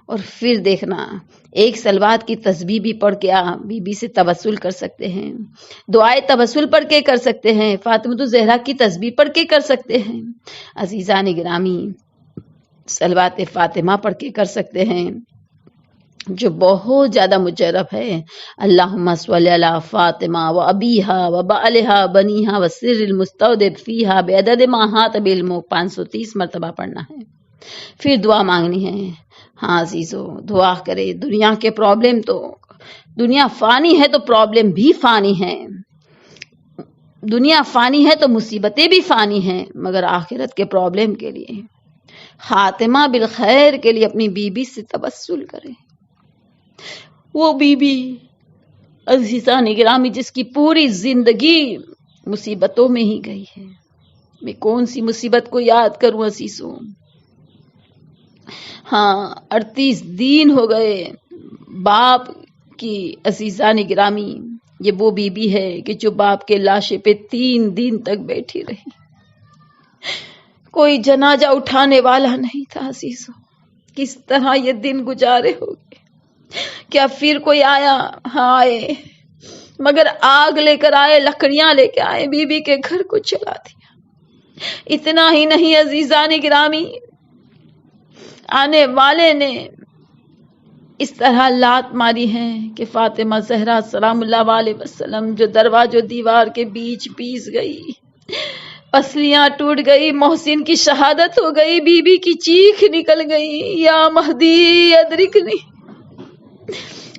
اور پھر دیکھنا ایک صلوات کی تسبیح بھی پڑھ کے بیوی سے تبسل کر سکتے ہیں، دعائے تبسل پڑھ کے کر سکتے ہیں، فاطمہ الزہرا کی تسبیح پڑھ کے کر سکتے ہیں، عزیزان گرامی صلوات فاطمہ پڑھ کے کر سکتے ہیں، جو بہت زیادہ مجرب ہے۔ اللہم صلی علی فاطمہ و ابیہا و بعلہا بنیہا و سر المستودع فیہا بعدد ما احاط بعلمہ 530 مرتبہ پڑھنا ہے۔ پھر دعا مانگنی ہے۔ ہاں عزیزو، دعا کرے۔ دنیا کے پرابلم تو، دنیا فانی ہے تو پرابلم بھی فانی ہے، دنیا فانی ہے تو مصیبتیں بھی فانی ہیں، مگر آخرت کے پرابلم کے لیے، خاتمہ بالخیر کے لیے اپنی بیوی سے تبسل کرے۔ وہ بیوی عزیزان گرامی جس کی پوری زندگی مصیبتوں میں ہی گئی ہے، میں کون سی مصیبت کو یاد کروں عزیزوں؟ ہاں 38 دن ہو گئے باپ کی، عزیزان گرامی یہ وہ بیوی ہے کہ جو باپ کے لاشے پہ 3 دن تک بیٹھی رہی، کوئی جنازہ اٹھانے والا نہیں تھا عزیزوں۔ کس طرح یہ دن گزارے ہوگے؟ کیا پھر کوئی آیا؟ ہاں آئے، مگر آگ لے کر آئے، لکڑیاں لے کے آئے، بیوی کے گھر کو چلا دیا۔ اتنا ہی نہیں عزیزان گرامی، آنے والے نے اس طرح لات ماری ہے کہ فاطمہ زہرا سلام اللہ علیہ وسلم جو دروازے دیوار کے بیچ پیس گئی، پسلیاں ٹوٹ گئی، محسن کی شہادت ہو گئی، بیوی کی چیخ نکل گئی، یا مہدی ادرکنی۔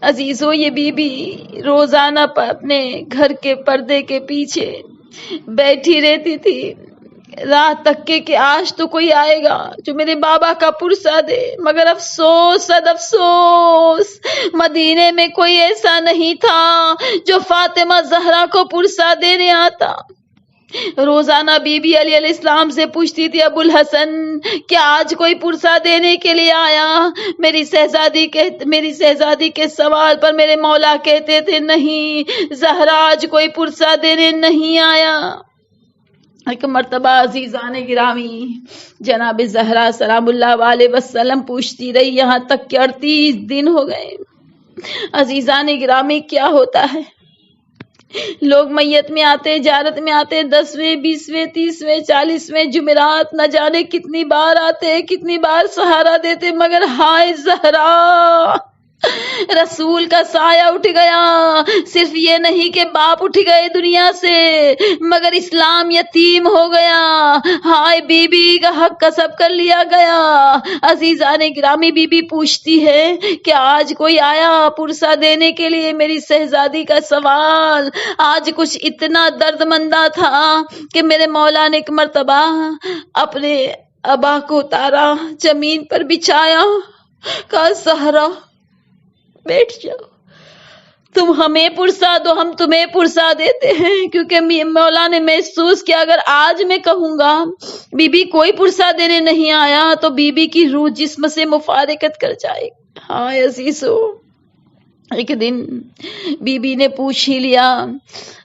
عزیزو یہ بیوی روزانہ اپنے گھر کے پردے کے پیچھے بیٹھی رہتی تھی، رات تک کہ آج تو کوئی آئے گا جو میرے بابا کا پرسہ دے، مگر افسوس صد افسوس مدینے میں کوئی ایسا نہیں تھا جو فاطمہ زہرا کو پرسہ دینے آتا۔ روزانہ بی بی علیہ السلام سے پوچھتی تھی، ابو الحسن کیا آج کوئی پرسہ دینے کے لیے آیا؟ میری شہزادی کے سوال پر میرے مولا کہتے تھے، نہیں زہرا آج کوئی پرسہ دینے نہیں آیا۔ ایک مرتبہ عزیزان گرامی جناب زہرا سلام اللہ علیہ وسلم پوچھتی رہی، یہاں تک کہ 38 دن ہو گئے۔ عزیزان گرامی کیا ہوتا ہے، لوگ میت میں آتے، زیارت میں آتے، 10ویں 20ویں 30ویں 40ویں جمعرات نہ جانے کتنی بار آتے، کتنی بار سہارا دیتے، مگر ہائے زہرا رسول کا سایہ اٹھ گیا۔ صرف یہ نہیں کہ باپ اٹھ گئے دنیا سے، مگر اسلام یتیم ہو گیا، ہائے بی بی کا حق کسب کر لیا گیا۔ عزیزان گرامی بی بی پوچھتی ہے کہ آج کوئی آیا پرسہ دینے کے لیے؟ میری شہزادی کا سوال آج کچھ اتنا درد مندہ تھا کہ میرے مولا نے ایک مرتبہ اپنے ابا کو اتارا، زمین پر بچھایا، کہا زہرا بیٹھ جاؤ، تم ہمیں پرسہ دو، ہم تمہیں پرسہ دیتے ہیں، کیونکہ مولا نے محسوس کیا اگر آج میں کہوں گا بی بی کوئی پرسہ دینے نہیں آیا تو بی بی کی روح جسم سے مفارقت کر جائے۔ ہاں عزیزو، ایک دن بی بی نے پوچھ ہی لیا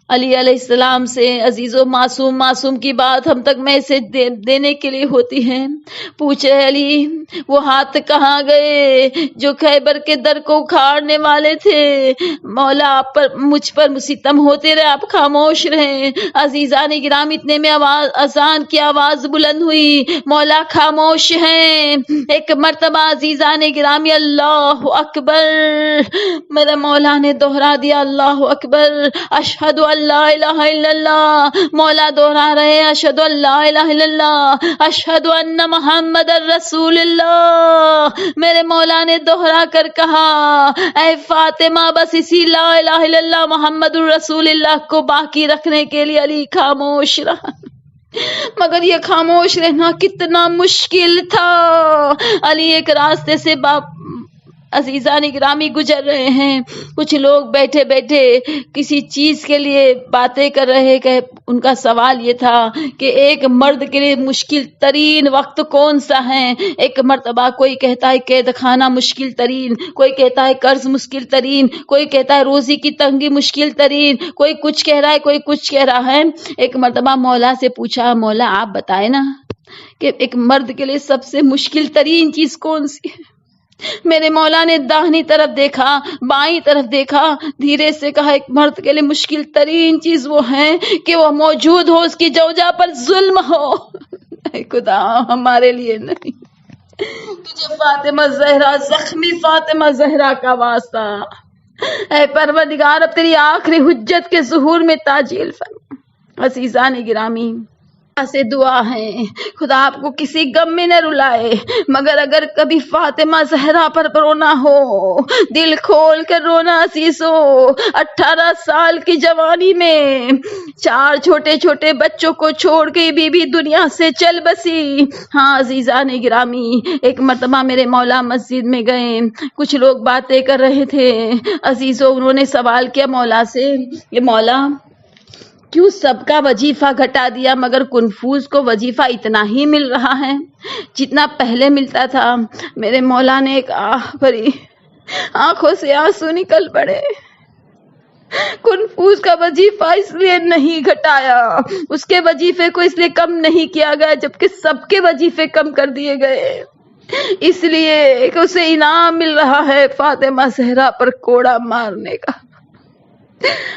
علی علیہ السلام سے، عزیزو معصوم کی بات ہم تک میسج دینے کے لیے ہوتی ہے، پوچھ رہے علی وہ ہاتھ کہاں گئے جو خیبر کے در کو اکھاڑنے والے تھے؟ مولا آپ پر مجھ پر ستم ہوتے رہے، آپ خاموش رہے۔ عزیزان گرامی اتنے میں اذان کی آواز بلند ہوئی، مولا خاموش ہیں۔ ایک مرتبہ عزیزان گرامی اللہ اکبر، میرے مولا نے دوہرا دیا اللہ اکبر، اشہد لا الہ الا اللہ، مولا دوہرا رہے اشہد لا الہ الا اللہ، اشہد ان محمد رسول اللہ۔ میرے مولا نے دوہرا کر کہا، اے فاطمہ بس اسی لا الہ الا اللہ محمد رسول اللہ کو باقی رکھنے کے لیے علی خاموش رہا، مگر یہ خاموش رہنا کتنا مشکل تھا۔ علی ایک راستے سے عزیزان گرامی گزر رہے ہیں. کچھ لوگ بیٹھے بیٹھے کسی چیز کے لیے باتیں کر رہے کہ ان کا سوال یہ تھا کہ ایک مرد کے لیے مشکل ترین وقت کون سا ہے. ایک مرتبہ کوئی کہتا ہے قید خانہ مشکل ترین، کوئی کہتا ہے قرض مشکل ترین، کوئی کہتا ہے روزی کی تنگی مشکل ترین، کوئی کچھ کہہ رہا ہے، کوئی کچھ کہہ رہا ہے. ایک مرتبہ مولا سے پوچھا، مولا آپ بتائیں نا کہ ایک مرد کے لیے سب سے مشکل ترین چیز کون سی ہے؟ میرے مولا نے داہنی طرف دیکھا، بائیں طرف دیکھا، دھیرے سے کہا ایک مرد کے لیے مشکل ترین چیز وہ ہے کہ وہ موجود ہو، اس کی زوجہ پر ظلم ہو. اے خدا ہمارے لیے نہیں، تجھے فاطمہ زہرا، زخمی فاطمہ زہرا کا واسطہ. اے پروردگار اب تیری آخری حجت کے ظہور میں تعجیل فرما. عزیزان گرامی سے دعا ہے خدا آپ کو کسی غم میں نہ رلائے، مگر اگر کبھی فاطمہ زہرا پر رونا ہو، دل کھول کر رونا عزیزو. 18 سال کی جوانی میں 4 چھوٹے چھوٹے بچوں کو چھوڑ کے بی بی دنیا سے چل بسی. ہاں عزیزان گرامی، ایک مرتبہ میرے مولا مسجد میں گئے، کچھ لوگ باتیں کر رہے تھے. عزیزو انہوں نے سوال کیا مولا سے، یہ مولا کیوں سب کا وظیفہ گھٹا دیا مگر کنفوز کو وظیفہ اتنا ہی مل رہا ہے جتنا پہلے ملتا تھا. میرے مولا نے ایک آہ بھری، آنکھوں سے آنسو نکل پڑے. کنفوز کا وظیفہ اس لیے نہیں گھٹایا، اس کے وظیفے کو اس لیے کم نہیں کیا گیا جبکہ سب کے وظیفے کم کر دیے گئے، اس لیے کہ اسے انعام مل رہا ہے فاطمہ زہرا پر کوڑا مارنے کا.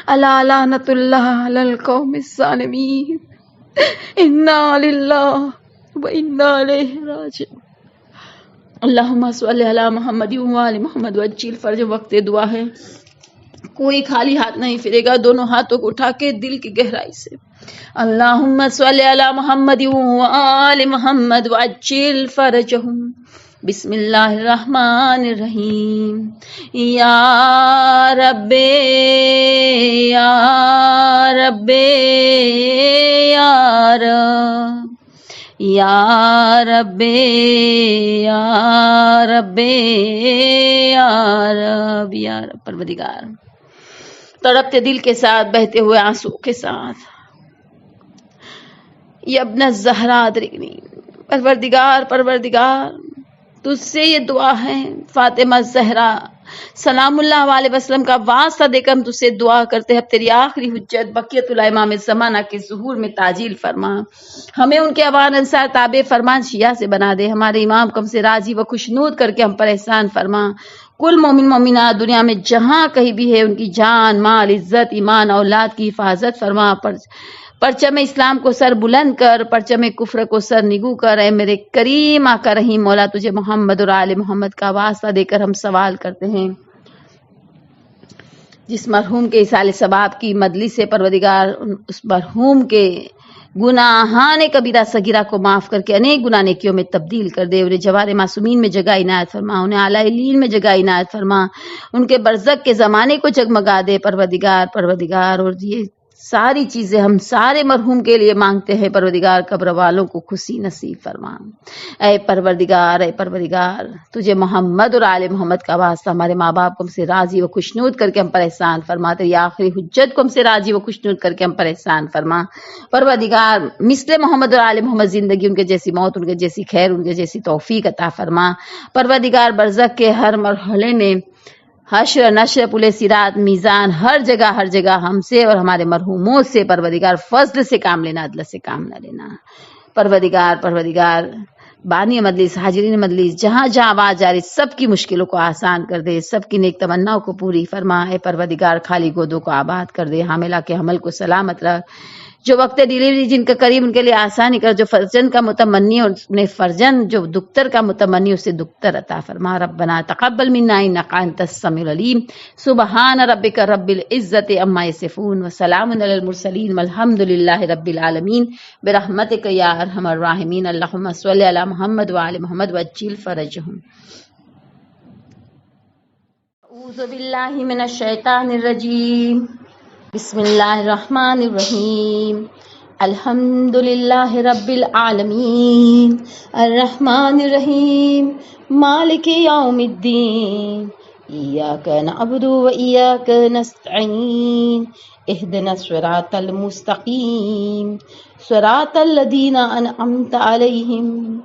الا لعنت اللہ علی القوم الظالمین، انا للہ و انا الیہ راجعون. اللہم صلی علی محمد و آل محمد وعجل فرج. وقت دعا ہے، کوئی خالی ہاتھ نہیں پھرے گا، دونوں ہاتھوں کو اٹھا کے دل کی گہرائی سے اللہم صلی علی محمد و آل محمد وعجل فرجہم. بسم اللہ الرحمن الرحیم. یا رب یا رب یا رب یا رب یا رب یا رب یا رب. پروردگار تڑپتے دل کے ساتھ، بہتے ہوئے آنسو کے ساتھ، یا ابن الزہرا ادرکنی. پروردگار تجھ سے یہ دعا ہے، فاطمہ زہرا سلام اللہ علیہ وسلم کا واسطہ دے کر ہم تجھ سے دعا کرتے ہیں، اب تیری آخری حجت بقیت اللہ امام زمانہ کے ظہور میں تعجیل فرما. ہمیں ان کے اوان انصار تابع فرمان شیعہ سے بنا دے. ہمارے امام کو ہم سے راضی و خوشنود کر کے ہم پر احسان فرما. کل مومن مومنات دنیا میں جہاں کہیں بھی ہے ان کی جان، مال، عزت، ایمان، اولاد کی حفاظت فرما. پرچم اسلام کو سر بلند کر، پرچم کفر کو سر نگو کر. اے میرے کریم آقا رحیم مولا، تجھے محمد اور آل محمد کا واسطہ دے کر ہم سوال کرتے ہیں، جس مرحوم کے اصال ثواب کی مجلس سے پروردگار اس مرحوم کے گناہان کبیرہ صغیرہ کو معاف کر کے انیک گناہ نیکیوں میں تبدیل کر دے. انہیں جوار معصومین میں جگہ عنایت فرما، انہیں اعلیٰ علین میں جگہ عنایت فرما، ان کے برزخ کے زمانے کو جگمگا دے. پروردگار اور یہ ساری چیزیں ہم سارے مرحوم کے لیے مانگتے ہیں. پروردگار قبر والوں کو خوشی نصیب فرما. اے پروردگار تجھے محمد اور آل محمد کا واسطہ ہمارے ماں باپ کو ہم سے راضی و خوشنود کر کے ہم پر احسان فرما. تیری آخری حجت کو ہم سے راضی و خوشنود کر کے ہم پر احسان فرما. پروردگار مثل محمد اور آل محمد زندگی، ان کے جیسی موت، ان کے جیسی خیر، ان کے جیسی توفیق عطا فرما. پروردگار برزخ کے ہر مرحلے میں، حشر، نشر، پل صراط، میزان، ہر جگہ ہم سے اور ہمارے مرحوموں سے پروردگار فضل سے کام لینا، عدل سے کام نہ لینا. پروردگار بانی مجلس، حاضرین مجلس، جہاں آواز جاری، سب کی مشکلوں کو آسان کر دے، سب کی نیک تمناؤں کو پوری فرما. اے پروردگار خالی گودوں کو آباد کر دے، حاملہ کے حمل کو سلامت رکھ. جو وقت ڈیلیوری جن کا قریب ان کے لیے آسانی کر، جو فرزند کا متمنی اور اپنے فرزند جو دختر کا متمنی اسے دختر عطا فرما. ربنا تقبل منا انک انت السمیع العلیم. سبحان ربک رب العزت عما یصفون وسلام علی المرسلین والحمد للہ رب العالمین برحمتک یا ارحم الراحمین. اللہم صلی علی محمد وعلی محمد وعجل فرجہم. اعوذ باللہ من الشیطان الرجیم. بسم اللہ الرحمن الرحیم. الحمد للہ رب العالمین الرحمن الرحیم مالک یوم الدین ایاک نعبد و ایاک نستعین اہدنا الصراط المستقیم صراط الذین انعمت علیہم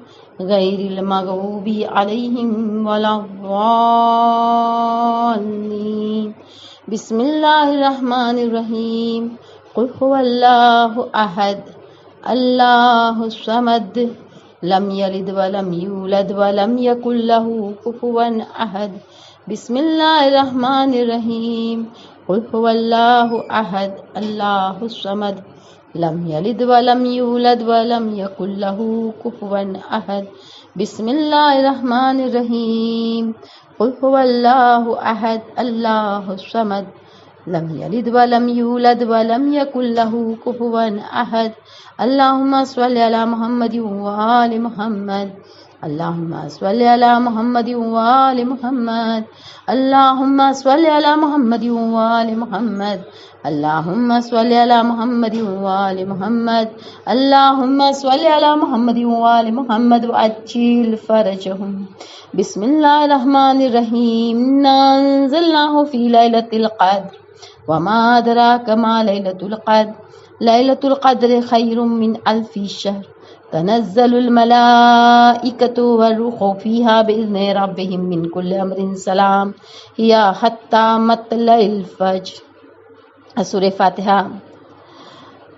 غیر المغضوب علیہم ولا الضالین بسم اللہ الرحمن الرحیم قل هو اللہ احد اللہ الصمد لم یلد ولم یولد ولم یکن له کفوا احد بسم اللہ الرحمن الرحیم قل هو اللہ احد اللہ الصمد لم یلد ولم یولد ولم یکن له کفوا احد بسم اللہ الرحمن الرحیم قل هو اللہ احد اللہ الصمد لم یلد ولم یولد ولم یکن له کفوا احد اللہم صل علی محمد وآل محمد اللہم صل علی محمد وآل محمد اللہم صل علی محمد وآل محمد اللہم صل علی محمد وآل محمد اللہم صل علی محمد وآل محمد وعجل فرجہم بسم اللہ الرحمن الرحیم انا انزلناہ فی لیلۃ القدر وما ادراک ما لیلۃ القدر لیلۃ القدر خیر من الف شہر تنزل الملائکۃ والروح فیہا بإذن ربہم من کل امر سلام ہی حتی مطلع الفجر۔ سورہ فاتحہ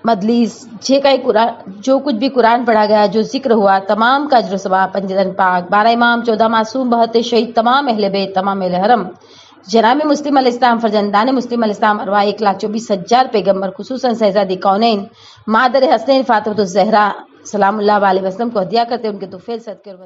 مدلیس جو کچھ بھی قرآن پڑھا گیا، جو ذکر ہوا، تمام کا اجر و ثواب پنجدن پاک، 12 امام، 14 معصوم، 72 شہید، تمام اہل بیت، تمام اہل حرم، جناب مسلم علیہ السلام، فرزندان مسلم علیہ السلام، ارواح 1,24,000 پیغمبر، خصوصاً شہزادی کونین مادر حسنین فاطمۃ الزہرا سلام اللہ علیہ وسلم کو ہدیہ کرتے، ان کے طفیل صدقے اور